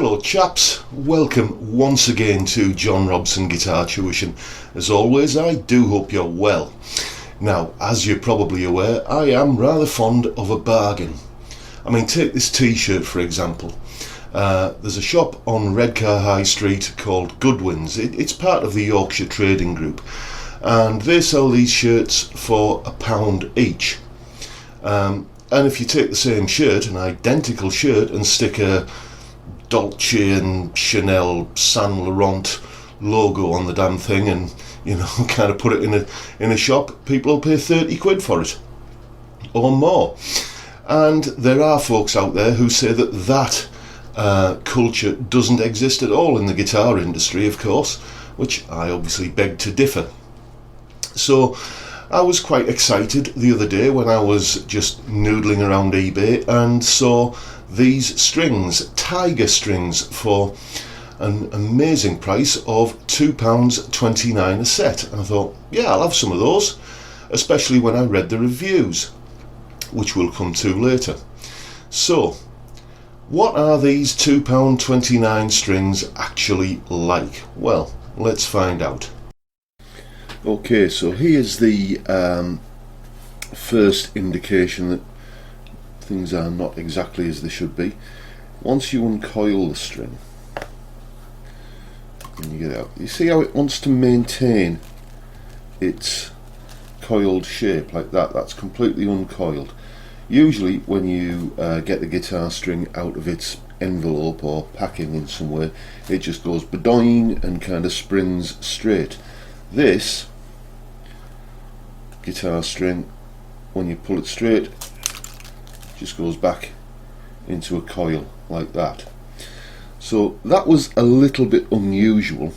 Hello chaps, welcome once again to John Robson Guitar Tuition. As always, I do hope you're well. Now, as you're probably aware, I am rather fond of a bargain. I mean, take this t-shirt for example. There's a shop on Redcar High Street called Goodwin's. It's part of the Yorkshire Trading Group, and they sell these shirts for £1 each. And if you take the same shirt, an identical shirt, and stick a Dolce and Chanel Saint Laurent logo on the damn thing, and kind of put it in a shop, people will pay 30 quid for it or more. And there are folks out there who say that culture doesn't exist at all in the guitar industry, of course, which I obviously beg to differ. So I was quite excited the other day when I was just noodling around eBay and saw these strings, Tiger strings, for an amazing price of £2.29 a set. And I thought, yeah, I'll have some of those, especially when I read the reviews, which we'll come to later. So, what are these £2.29 strings actually like? Well, let's find out. Okay, so here's the first indication that things are not exactly as they should be. Once you uncoil the string and you get it out, you see how it wants to maintain its coiled shape like that. That's completely uncoiled. Usually when you get the guitar string out of its envelope or packing in some way, it just goes badoing and kind of springs straight. This guitar string, when you pull it straight, just goes back into a coil like that. So that was a little bit unusual,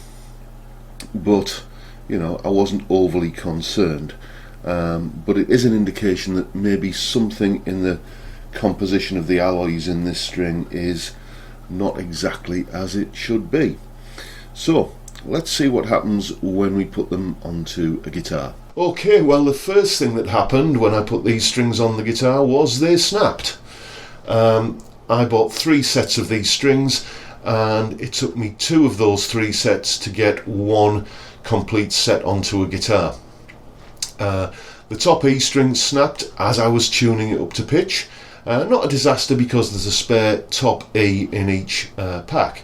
but I wasn't overly concerned. But it is an indication that maybe something in the composition of the alloys in this string is not exactly as it should be. So let's see what happens when we put them onto a guitar. Okay, well, the first thing that happened when I put these strings on the guitar was they snapped. I bought 3 sets of these strings, and it took me 2 of those 3 sets to get one complete set onto a guitar. The top E string snapped as I was tuning it up to pitch. Not a disaster because there's a spare top E in each pack.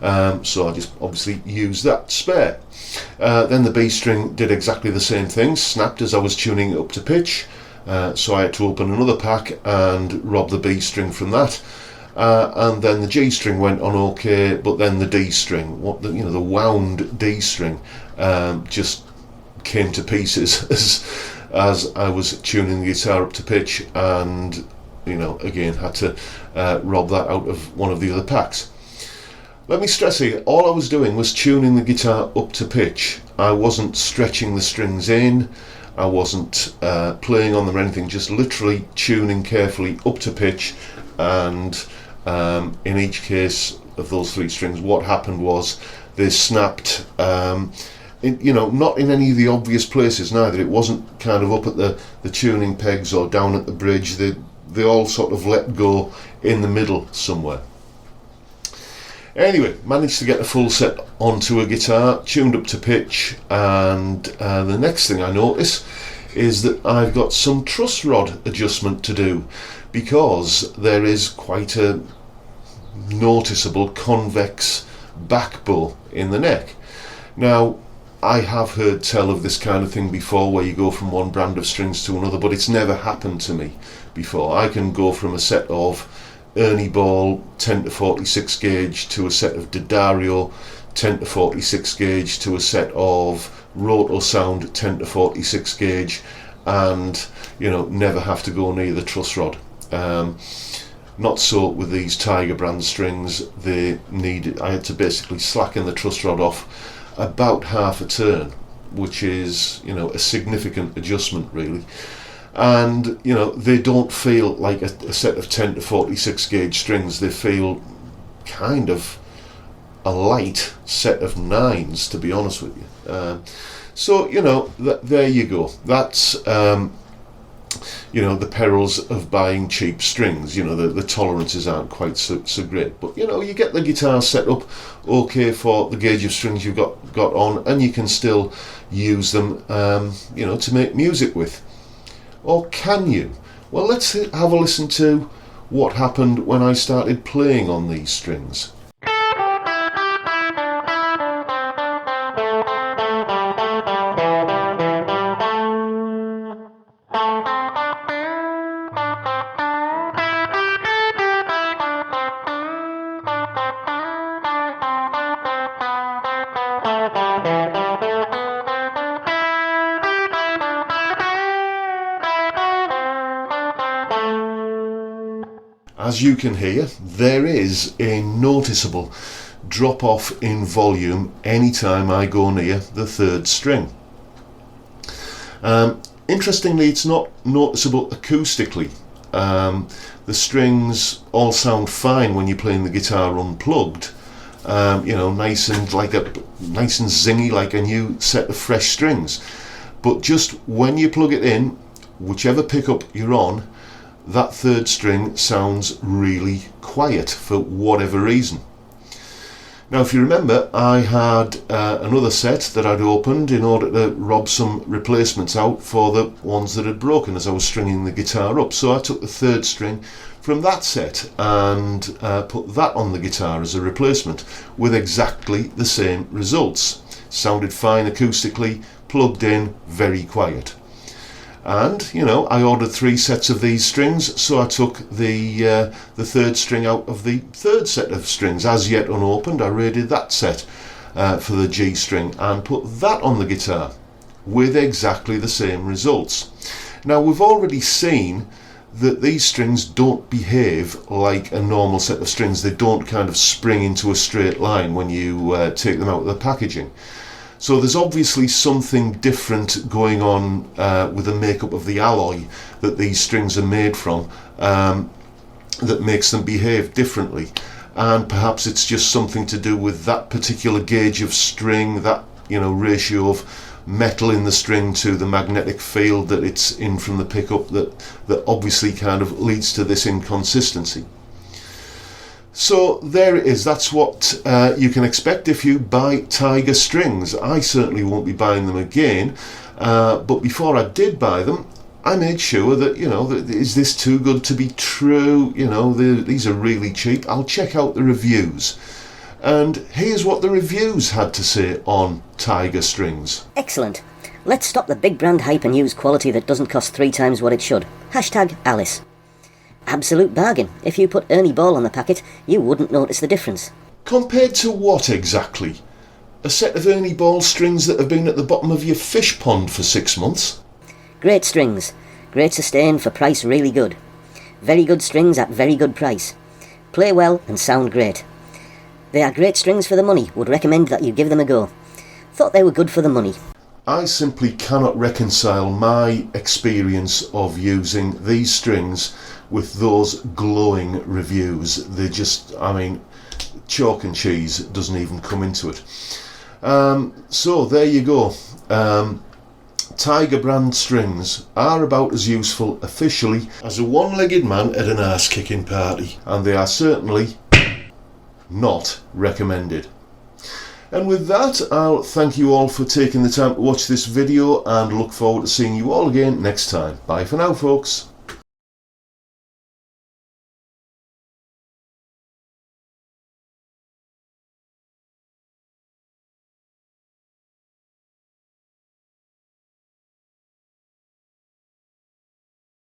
So I just obviously used that spare. Then the B string did exactly the same thing, snapped as I was tuning it up to pitch. So I had to open another pack and rob the B string from that. And then the G string went on okay, but then the D string, the wound D string, just came to pieces as I was tuning the guitar up to pitch, and again had to rob that out of one of the other packs. Let me stress here, all I was doing was tuning the guitar up to pitch. I wasn't stretching the strings in, I wasn't playing on them or anything, just literally tuning carefully up to pitch. And in each case of those 3 strings, what happened was they snapped, not in any of the obvious places neither. It wasn't kind of up at the tuning pegs or down at the bridge. They all sort of let go in the middle somewhere. Anyway, managed to get a full set onto a guitar, tuned up to pitch, and the next thing I notice is that I've got some truss rod adjustment to do, because there is quite a noticeable convex back bow in the neck. Now, I have heard tell of this kind of thing before, where you go from one brand of strings to another, but it's never happened to me before. I can go from a set of Ernie Ball 10 to 46 gauge to a set of D'Addario 10 to 46 gauge to a set of Roto Sound 10 to 46 gauge, and never have to go near the truss rod. Not so with these Tiger brand strings. I had to basically slacken the truss rod off about half a turn, which is a significant adjustment really. And they don't feel like a set of 10 to 46 gauge strings. They feel kind of a light set of 9s, to be honest with you. So there you go. That's you know, the perils of buying cheap strings. You know, the tolerances aren't quite so great, but you know, you get the guitar set up okay for the gauge of strings you've got on, and you can still use them, you know, to make music with. Or can you? Well, let's have a listen to what happened when I started playing on these strings. As you can hear, there is a noticeable drop off in volume anytime I go near the third string. Interestingly, it's not noticeable acoustically. The strings all sound fine when you're playing the guitar unplugged. You know, nice and zingy, like a new set of fresh strings. But just when you plug it in, whichever pickup you're on, that third string sounds really quiet for whatever reason. Now, if you remember, I had another set that I'd opened in order to rob some replacements out for the ones that had broken as I was stringing the guitar up. So I took the third string from that set and put that on the guitar as a replacement, with exactly the same results. Sounded fine acoustically, plugged in, very quiet. And, you know, I ordered 3 sets of these strings, so I took the third string out of the third set of strings, as yet unopened. I raided that set for the G string and put that on the guitar with exactly the same results. Now, we've already seen that these strings don't behave like a normal set of strings. They don't kind of spring into a straight line when you take them out of the packaging. So there's obviously something different going on with the makeup of the alloy that these strings are made from, that makes them behave differently. And perhaps it's just something to do with that particular gauge of string, that, you know, ratio of metal in the string to the magnetic field that it's in from the pickup, that obviously kind of leads to this inconsistency. So there it is. That's what you can expect if you buy Tiger strings. I certainly won't be buying them again, but before I did buy them, I made sure that, you know, is this too good to be true? You know, these are really cheap. I'll check out the reviews. And here's what the reviews had to say on Tiger strings. Excellent. Let's stop the big brand hype and use quality that doesn't cost 3 times what it should. #Alice. Absolute bargain. If you put Ernie Ball on the packet, you wouldn't notice the difference. Compared to what exactly? A set of Ernie Ball strings that have been at the bottom of your fish pond for 6 months? Great strings. Great sustain for price really good. Very good strings at very good price. Play well and sound great. They are great strings for the money. Would recommend that you give them a go. Thought they were good for the money. I simply cannot reconcile my experience of using these strings with those glowing reviews. They just, I mean, chalk and cheese doesn't even come into it. So there you go. Tiger brand strings are about as useful officially as a one-legged man at an arse-kicking party, and they are certainly not recommended. And with that, I'll thank you all for taking the time to watch this video and look forward to seeing you all again next time. Bye for now, folks.